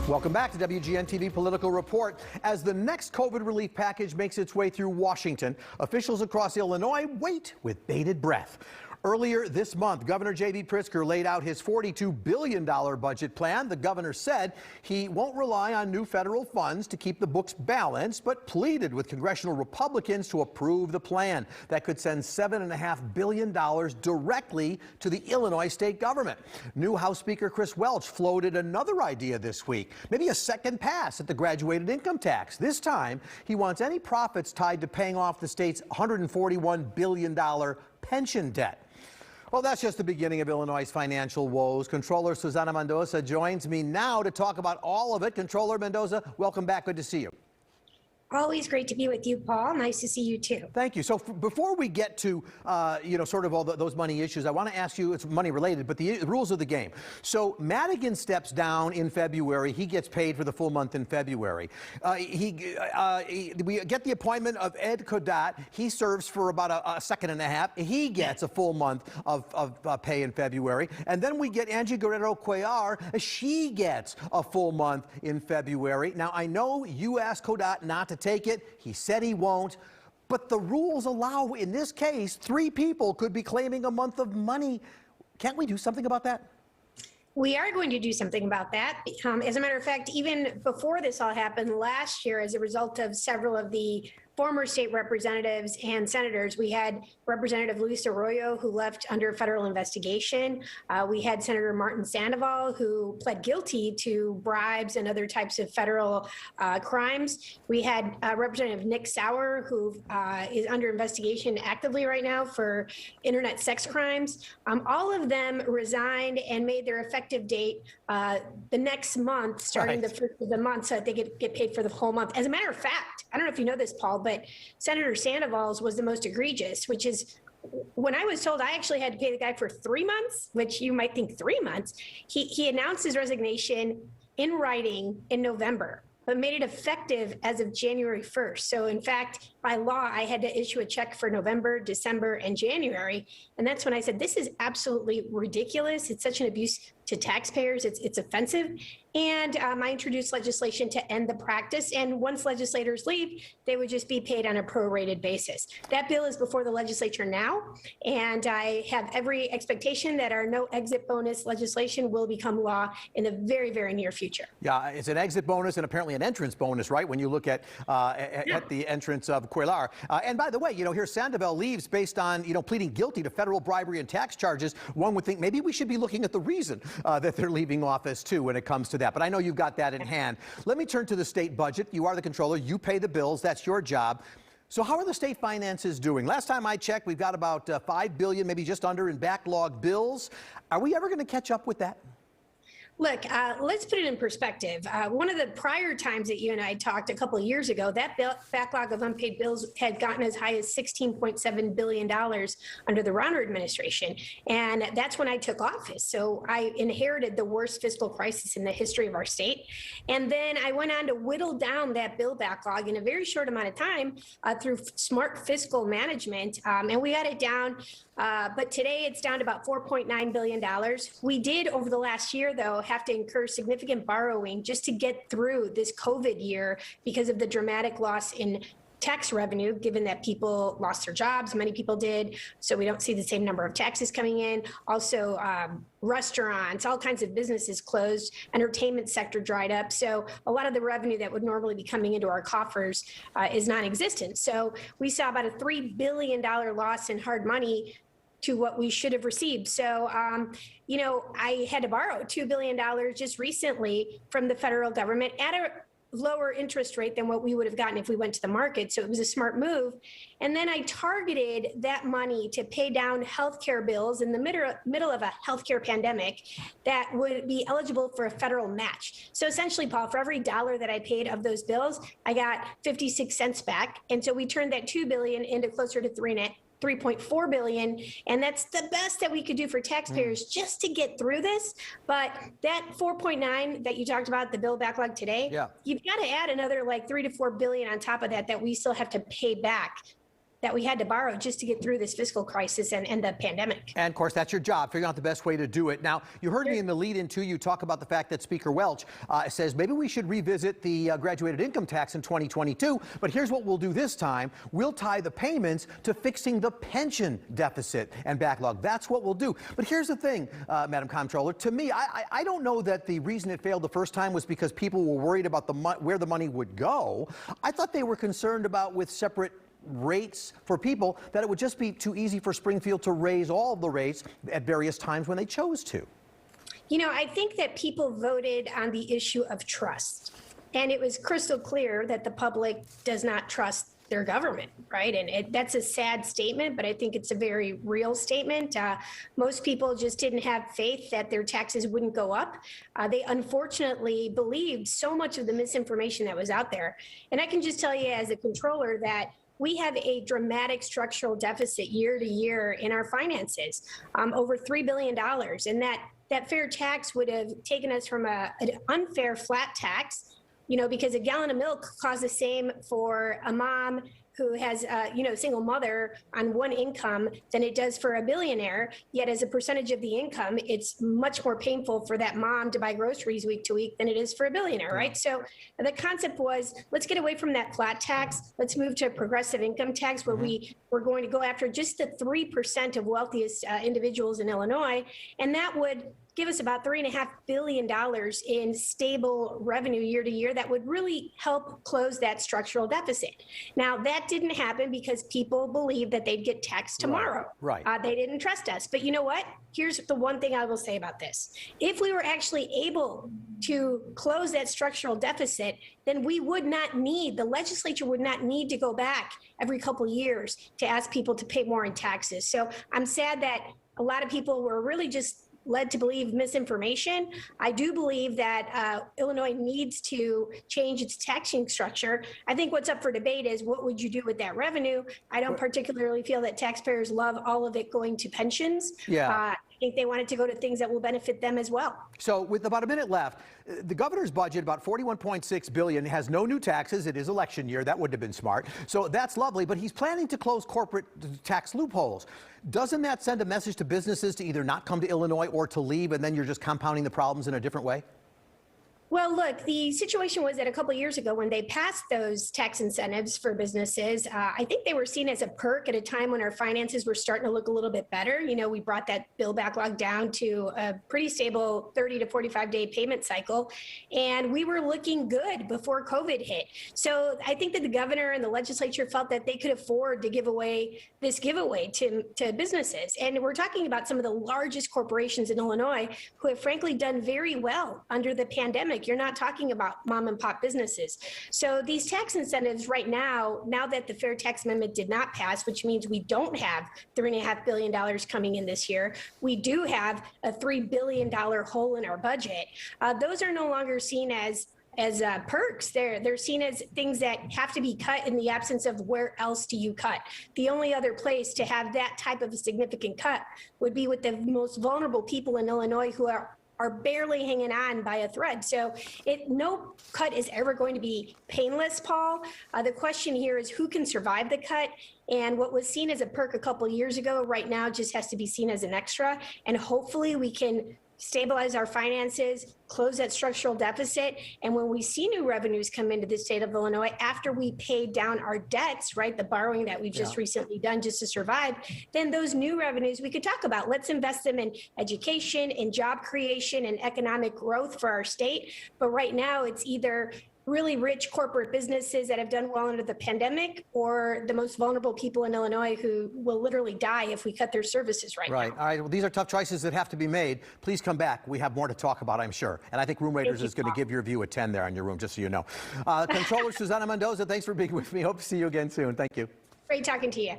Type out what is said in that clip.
Welcome back to WGN TV Political Report. As the next COVID relief package makes its way through Washington, officials across Illinois wait with bated breath. Earlier this month, Governor J.B. Pritzker laid out his $42 billion budget plan. The governor said he won't rely on new federal funds to keep the books balanced, but pleaded with congressional Republicans to approve the plan that could send $7.5 billion directly to the Illinois state government. New House Speaker Chris Welch floated another idea this week, maybe a second pass at the graduated income tax. This time, he wants any profits tied to paying off the state's $141 billion pension debt. Well, that's just the beginning of Illinois' financial woes. Controller Susana Mendoza joins me now to talk about all of it. Controller Mendoza, welcome back. Good to see you. Always great to be with you, Paul. Nice to see you, too. Thank you. So before we get to, sort of all those money issues, I want to ask you, it's money related, but the rules of the game. So Madigan steps down in February. He gets paid for the full month in February. We get the appointment of Ed Kodat. He serves for about a second and a half. He gets a full month of pay in February. And then we get Angie Guerrero Cuellar. She gets a full month in February. Now, I know you asked Kodat not to take it. He said he won't. But the rules allow, in this case, 3 people could be claiming a month of money. Can't we do something about that? We are going to do something about that. As a matter of fact, even before this all happened last year, as a result of several of the former state representatives and senators, we had Representative Luis Arroyo, who left under federal investigation. We had Senator Martin Sandoval, who pled guilty to bribes and other types of federal crimes. We had Representative Nick Sauer, who is under investigation actively right now for internet sex crimes. All of them resigned and made their effective date the next month, starting the first of the month, so that they get paid for the whole month. As a matter of fact, I don't know if you know this, Paul, but Senator Sandoval's was the most egregious, which is when I was told I actually had to pay the guy for 3 months, which you might think 3 months. He announced his resignation in writing in November, but made it effective as of January 1st. So in fact, by law, I had to issue a check for November, December, and January. And that's when I said, this is absolutely ridiculous. It's such an abuse to taxpayers. It's offensive. And I introduced legislation to end the practice. And once legislators leave, they would just be paid on a prorated basis. That bill is before the legislature now. And I have every expectation that our no exit bonus legislation will become law in the very, very near future. Yeah, it's an exit bonus and apparently an entrance bonus, right? When you look at the entrance of Cuellar. And by the way, here Sandoval leaves based on, pleading guilty to federal bribery and tax charges. One would think maybe we should be looking at the reason that they're leaving office, too, when it comes to that. But I know you've got that in hand. Let me turn to the state budget. You are the controller. You pay the bills. That's your job. So how are the state finances doing? Last time I checked, we've got about $5 billion, maybe just under, in backlog bills. Are we ever going to catch up with that? Look, let's put it in perspective. One of the prior times that you and I talked a couple of years ago, that backlog of unpaid bills had gotten as high as $16.7 billion under the Rauner administration. And that's when I took office. So I inherited the worst fiscal crisis in the history of our state. And then I went on to whittle down that bill backlog in a very short amount of time through smart fiscal management. And we got it down. But today it's down to about $4.9 billion. We did, over the last year, though, have to incur significant borrowing just to get through this COVID year because of the dramatic loss in tax revenue, given that people lost their jobs. Many people did. So we don't see the same number of taxes coming in. Also, restaurants, all kinds of businesses closed, entertainment sector dried up. So a lot of the revenue that would normally be coming into our coffers is non-existent. So we saw about a $3 billion loss in hard money to what we should have received. So, I had to borrow $2 billion just recently from the federal government at a lower interest rate than what we would have gotten if we went to the market. So it was a smart move. And then I targeted that money to pay down healthcare bills in the middle of a healthcare pandemic that would be eligible for a federal match. So essentially, Paul, for every dollar that I paid of those bills, I got 56 cents back. And so we turned that $2 billion into closer to $3.4 billion, and that's the best that we could do for taxpayers just to get through this. But that 4.9 that you talked about, the bill backlog today, you've got to add another like $3 to $4 billion on top of that we still have to pay back that we had to borrow just to get through this fiscal crisis and the pandemic. And of course, that's your job, figuring out the best way to do it. Now, you heard me in the lead-in too, you talk about the fact that Speaker Welch says maybe we should revisit the graduated income tax in 2022, but here's what we'll do this time. We'll tie the payments to fixing the pension deficit and backlog. That's what we'll do. But here's the thing, Madam Comptroller, to me, I don't know that the reason it failed the first time was because people were worried about where the money would go. I thought they were concerned about with separate rates for people, that it would just be too easy for Springfield to raise all of the rates at various times when they chose to. You know, I think that people voted on the issue of trust. And it was crystal clear that the public does not trust their government, right? And that's a sad statement, but I think it's a very real statement. Most people just didn't have faith that their taxes wouldn't go up. They unfortunately believed so much of the misinformation that was out there. And I can just tell you as a controller that we have a dramatic structural deficit year to year in our finances, over $3 billion. And that fair tax would have taken us from an unfair flat tax, you know, because a gallon of milk costs the same for a mom who has, single mother on one income than it does for a billionaire. Yet as a percentage of the income, it's much more painful for that mom to buy groceries week to week than it is for a billionaire, right? So the concept was, let's get away from that flat tax. Let's move to a progressive income tax where we're going to go after just the 3% of wealthiest individuals in Illinois. And that would give us about $3.5 billion in stable revenue year to year that would really help close that structural deficit. Now, that didn't happen because people believed that they'd get taxed tomorrow. Right. They didn't trust us. But you know what? Here's the one thing I will say about this. If we were actually able to close that structural deficit, then we would not need, the legislature would not need to go back every couple of years to ask people to pay more in taxes. So I'm sad that a lot of people were really just led to believe misinformation. I do believe that Illinois needs to change its taxing structure. I think what's up for debate is what would you do with that revenue? I don't particularly feel that taxpayers love all of it going to pensions. I think they want it to go to things that will benefit them as well. So with about a minute left, the governor's budget, about $41.6 billion, has no new taxes. It is election year. That would have been smart. So that's lovely, but he's planning to close corporate tax loopholes. Doesn't that send a message to businesses to either not come to Illinois or to leave, and then you're just compounding the problems in a different way? Well, look, the situation was that a couple of years ago when they passed those tax incentives for businesses, I think they were seen as a perk at a time when our finances were starting to look a little bit better. You know, we brought that bill backlog down to a pretty stable 30 to 45 day payment cycle, and we were looking good before COVID hit. So I think that the governor and the legislature felt that they could afford to give away this giveaway to businesses. And we're talking about some of the largest corporations in Illinois who have frankly done very well under the pandemic. You're not talking about mom and pop businesses. So these tax incentives right now that the Fair Tax Amendment did not pass, which means we don't have $3.5 billion coming in this year, we do have a $3 billion hole in our budget. Those are no longer seen as perks. They're seen as things that have to be cut in the absence of where else do you cut. The only other place to have that type of a significant cut would be with the most vulnerable people in Illinois who are barely hanging on by a thread. So no cut is ever going to be painless, Paul. The question here is who can survive the cut? And what was seen as a perk a couple of years ago right now just has to be seen as an extra. And hopefully we can stabilize our finances, close that structural deficit. And when we see new revenues come into the state of Illinois, after we pay down our debts, right, the borrowing that we've just recently done just to survive, then those new revenues we could talk about. Let's invest them in education, in job creation, and economic growth for our state. But right now it's either really rich corporate businesses that have done well under the pandemic or the most vulnerable people in Illinois who will literally die if we cut their services right now. All right. Well, these are tough choices that have to be made. Please come back. We have more to talk about, I'm sure. And I think Room Raiders is going to give your view a 10 there on your room, just so you know. Controller Susana Mendoza, thanks for being with me. Hope to see you again soon. Thank you. Great talking to you.